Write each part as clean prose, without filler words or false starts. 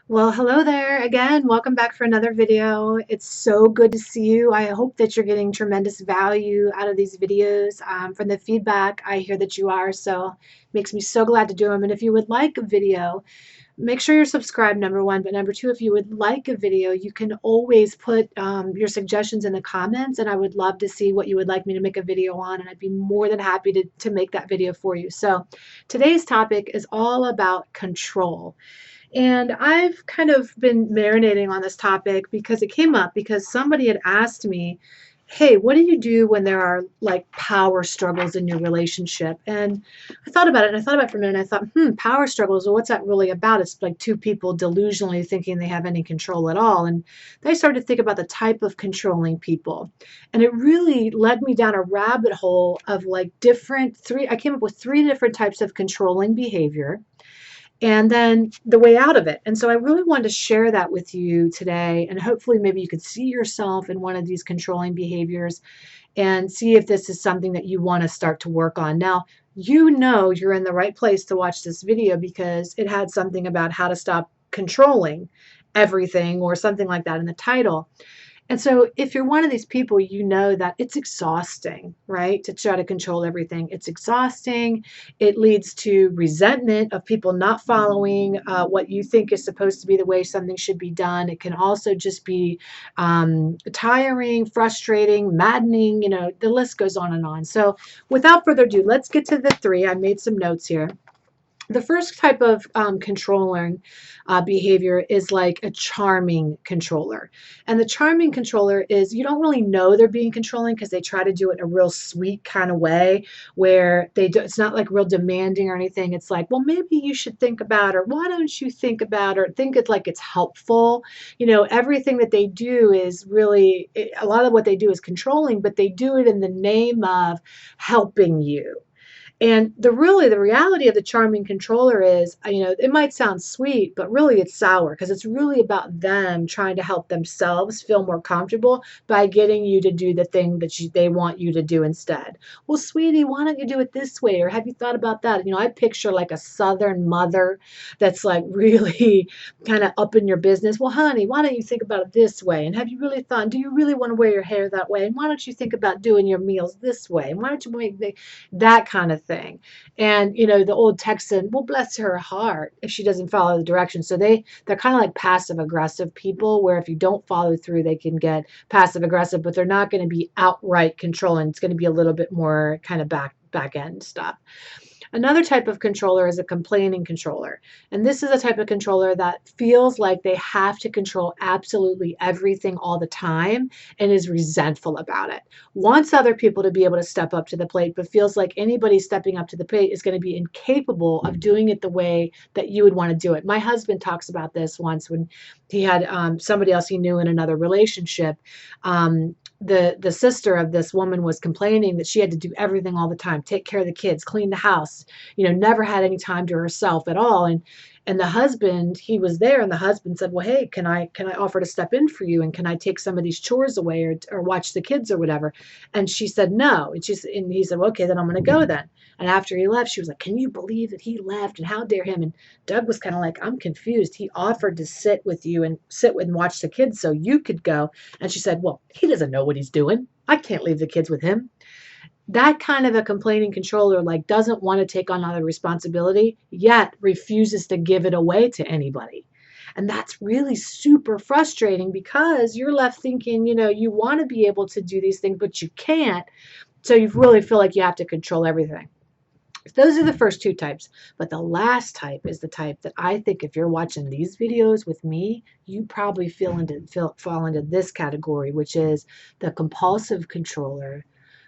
Well, hello there again. Welcome back for another video. It's so good to see you. I hope that you're getting tremendous value out of these videos. From the feedback, I hear that you are, so it makes me so glad to do them. And if you would like a video, make sure you're subscribed, number one. But number two, if you would like a video, you can always put your suggestions in the comments, and I would love to see what you would like me to make a video on, and I'd be more than happy to make that video for you. So today's topic is all about control. And I've kind of been marinating on this topic because it came up because somebody had asked me, hey, what do you do when there are like power struggles in your relationship? And I thought about it and I thought about it for a minute and I thought, power struggles, well, what's that really about? It's like two people delusionally thinking they have any control at all. And then I started to think about the type of controlling people. And it really led me down a rabbit hole of like I came up with three different types of controlling behavior and then the way out of it. And so I really wanted to share that with you today. And hopefully, maybe you could see yourself in one of these controlling behaviors and see if this is something that you want to start to work on. Now, you know you're in the right place to watch this video because it had something about how to stop controlling everything or something like that in the title. And so if you're one of these people, you know that it's exhausting, right? To try to control everything. It's exhausting. It leads to resentment of people not following what you think is supposed to be the way something should be done. It can also just be tiring, frustrating, maddening. You know, the list goes on and on. So without further ado, let's get to the three. I made some notes here. The first type of controlling behavior is like a charming controller. And the charming controller is you don't really know they're being controlling because they try to do it in a real sweet kind of way where it's not like real demanding or anything. It's like, well, maybe you should think about, or why don't you think about, or think it like it's helpful. You know, everything that they do is really, a lot of what they do is controlling, but they do it in the name of helping you. And the reality of the charming controller is, it might sound sweet, but really it's sour because it's really about them trying to help themselves feel more comfortable by getting you to do the thing that they want you to do instead. Well, sweetie, why don't you do it this way? Or have you thought about that? I picture like a Southern mother that's like really kind of up in your business. Well, honey, why don't you think about it this way? And have you really thought, do you really want to wear your hair that way? And why don't you think about doing your meals this way? And why don't you make that kind of thing? And the old Texan, well, bless her heart if she doesn't follow the directions. So they're kind of like passive aggressive people, where if you don't follow through, they can get passive aggressive, but they're not going to be outright controlling. It's going to be a little bit more kind of back end stuff. Another type of controller is a complaining controller. And this is a type of controller that feels like they have to control absolutely everything all the time and is resentful about it. Wants other people to be able to step up to the plate, but feels like anybody stepping up to the plate is going to be incapable of doing it the way that you would want to do it. My husband talks about this once when he had somebody else he knew in another relationship. The sister of this woman was complaining that she had to do everything all the time, take care of the kids, clean the house, never had any time to herself at all. And the husband, he was there, and the husband said, well, hey, can I offer to step in for you? And can I take some of these chores away or watch the kids or whatever? And she said, no. And he said, well, okay, then I'm going to go then. And after he left, she was like, can you believe that he left? And how dare him? And Doug was kind of like, I'm confused. He offered to sit with you and watch the kids so you could go. And she said, well, he doesn't know what he's doing. I can't leave the kids with him. That kind of a complaining controller like doesn't want to take on other responsibility, yet refuses to give it away to anybody. And that's really super frustrating because you're left thinking, you want to be able to do these things, but you can't. So you really feel like you have to control everything. Those are the first two types. But the last type is the type that I think if you're watching these videos with me, you probably fall into this category, which is the compulsive controller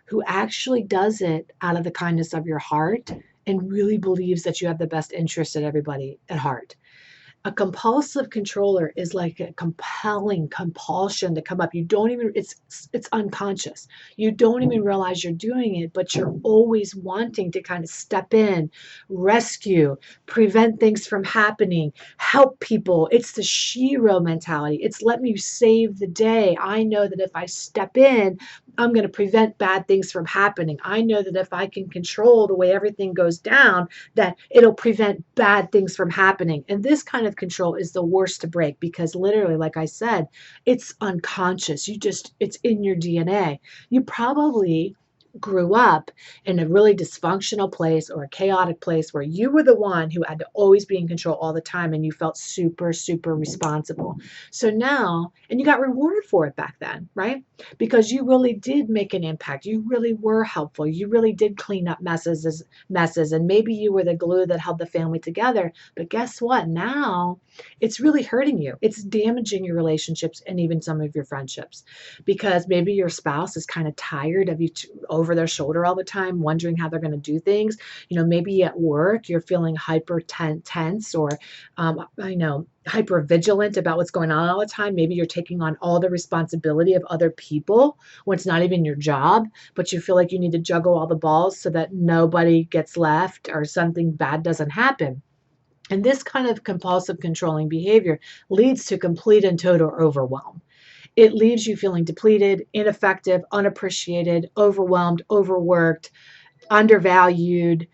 who actually does it out of the kindness of your heart and really believes that you have the best interest of everybody at heart. A compulsive controller is like a compelling compulsion to come up. You don't even, it's unconscious. You don't even realize you're doing it, but you're always wanting to kind of step in, rescue, prevent things from happening, help people. It's the shero mentality. It's let me save the day. I know that if I step in, I'm going to prevent bad things from happening. I know that if I can control the way everything goes down, that it'll prevent bad things from happening. And this kind of control is the worst to break because literally, like I said, it's unconscious. It's in your DNA. You probably grew up in a really dysfunctional place or a chaotic place where you were the one who had to always be in control all the time and you felt super, super responsible. So now, and you got rewarded for it back then, right? Because you really did make an impact. You really were helpful. You really did clean up messes, and maybe you were the glue that held the family together. But guess what? Now it's really hurting you. It's damaging your relationships and even some of your friendships because maybe your spouse is kind of tired of you over their shoulder all the time, wondering how they're going to do things. Maybe at work you're feeling hyper tense or I know hyper vigilant about what's going on all the time. Maybe you're taking on all the responsibility of other people when it's not even your job, but you feel like you need to juggle all the balls so that nobody gets left or something bad doesn't happen. And this kind of compulsive controlling behavior leads to complete and total overwhelm. It leaves you feeling depleted, ineffective, unappreciated, overwhelmed, overworked, undervalued,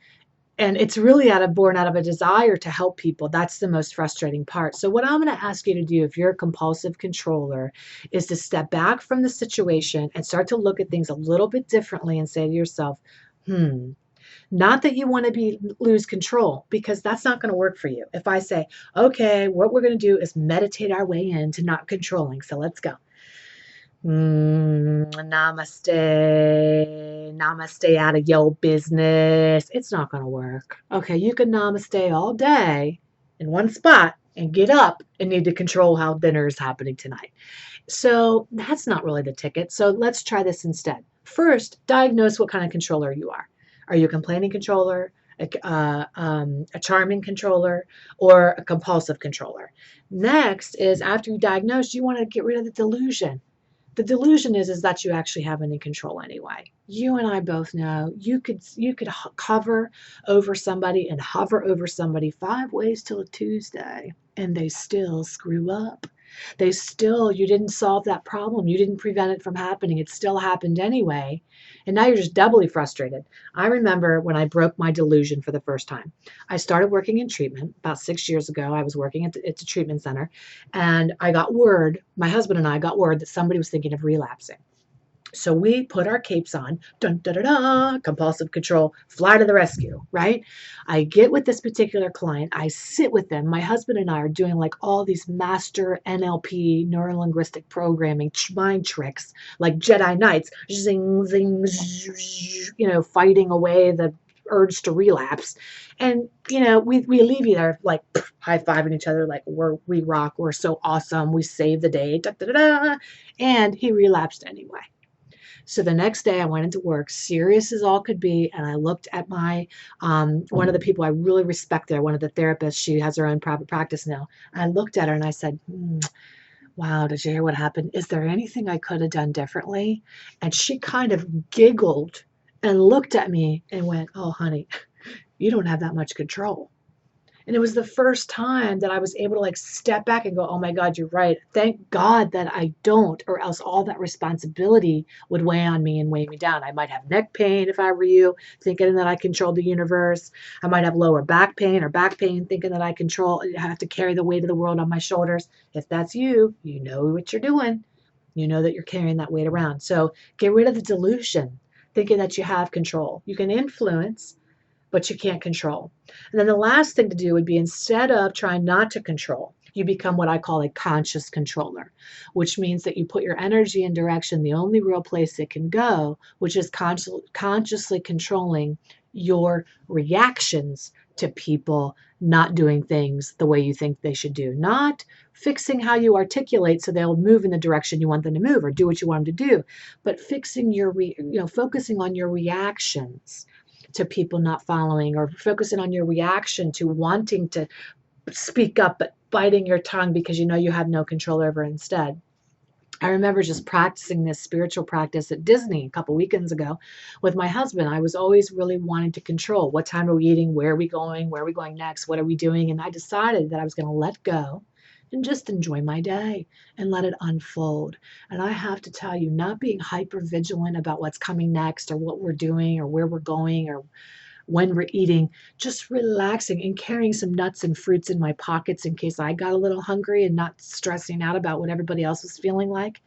and it's really born out of a desire to help people. That's the most frustrating part. So what I'm going to ask you to do if you're a compulsive controller is to step back from the situation and start to look at things a little bit differently and say to yourself, not that you want to lose control, because that's not going to work for you. If I say, okay, what we're going to do is meditate our way into not controlling. So let's go. Namaste. Namaste out of your business. It's not going to work. Okay, you can namaste all day in one spot and get up and need to control how dinner is happening tonight. So that's not really the ticket. So let's try this instead. First, diagnose what kind of controller you are. Are you a complaining controller, a charming controller, or a compulsive controller? Next is after you diagnose, you want to get rid of the delusion. The delusion is that you actually have any control anyway. You and I both know you could cover over somebody and hover over somebody 5 ways till a Tuesday, and they still screw up. You didn't solve that problem. You didn't prevent it from happening. It still happened anyway. And now you're just doubly frustrated. I remember when I broke my delusion for the first time. I started working in treatment about 6 years ago. I was working at the treatment center, and my husband and I got word that somebody was thinking of relapsing. So we put our capes on, dun, da, da, da, compulsive control, fly to the rescue, right? I get with this particular client. I sit with them. My husband and I are doing like all these master NLP, neuro-linguistic programming, mind tricks, like Jedi Knights, zing, zing, fighting away the urge to relapse. And, we leave you there like high-fiving each other, like we rock, we're so awesome, we saved the day, da, da, da, da. And he relapsed anyway. So the next day I went into work, serious as all could be, and I looked at my, one of the people I really respect there, one of the therapists, she has her own private practice now. I looked at her and I said, wow, did you hear what happened? Is there anything I could have done differently? And she kind of giggled and looked at me and went, oh, honey, you don't have that much control. And it was the first time that I was able to step back and go, oh my God, you're right. Thank God that I don't, or else all that responsibility would weigh on me and weigh me down. I might have neck pain if I were you, thinking that I controlled the universe. I might have lower back pain or back pain, thinking that I have to carry the weight of the world on my shoulders. If that's you, you know what you're doing. You know that you're carrying that weight around. So get rid of the delusion, thinking that you have control. You can influence, but you can't control. And then the last thing to do would be, instead of trying not to control, you become what I call a conscious controller, which means that you put your energy and direction the only real place it can go, which is consciously controlling your reactions to people not doing things the way you think they should do. Not fixing how you articulate so they'll move in the direction you want them to move or do what you want them to do, but fixing focusing on your reactions to people not following, or focusing on your reaction to wanting to speak up but biting your tongue because you have no control over it instead. I remember just practicing this spiritual practice at Disney a couple weekends ago with my husband. I was always really wanting to control, what time are we eating, where are we going next, what are we doing? And I decided that I was going to let go and just enjoy my day and let it unfold. And I have to tell you, not being hyper vigilant about what's coming next or what we're doing or where we're going or when we're eating, just relaxing and carrying some nuts and fruits in my pockets in case I got a little hungry and not stressing out about what everybody else was feeling like.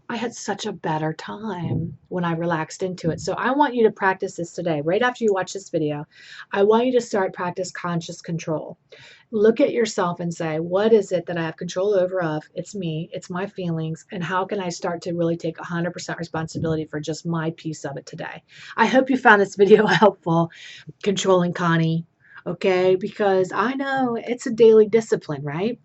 I had such a better time when I relaxed into it. So I want you to practice this today. Right after you watch this video, I want you to start practice conscious control. Look at yourself and say, what is it that I have control over of? It's me, it's my feelings, and how can I start to really take 100% responsibility for just my piece of it today? I hope you found this video helpful, controlling Connie, okay? Because I know it's a daily discipline, right?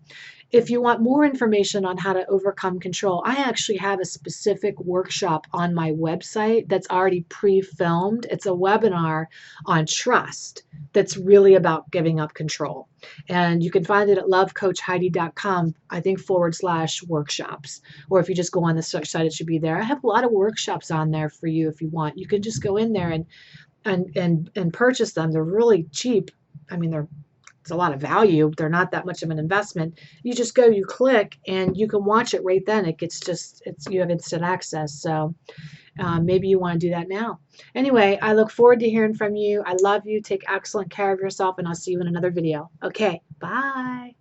If you want more information on how to overcome control, I actually have a specific workshop on my website that's already pre-filmed. It's a webinar on trust that's really about giving up control. And you can find it at lovecoachheidi.com, I think /workshops. Or if you just go on the site, it should be there. I have a lot of workshops on there for you if you want. You can just go in there and purchase them. They're really cheap. I mean, it's a lot of value. They're not that much of an investment. You just go, you click, and you can watch it right then. You have instant access. So maybe you want to do that now. Anyway, I look forward to hearing from you. I love you. Take excellent care of yourself, and I'll see you in another video. Okay, bye.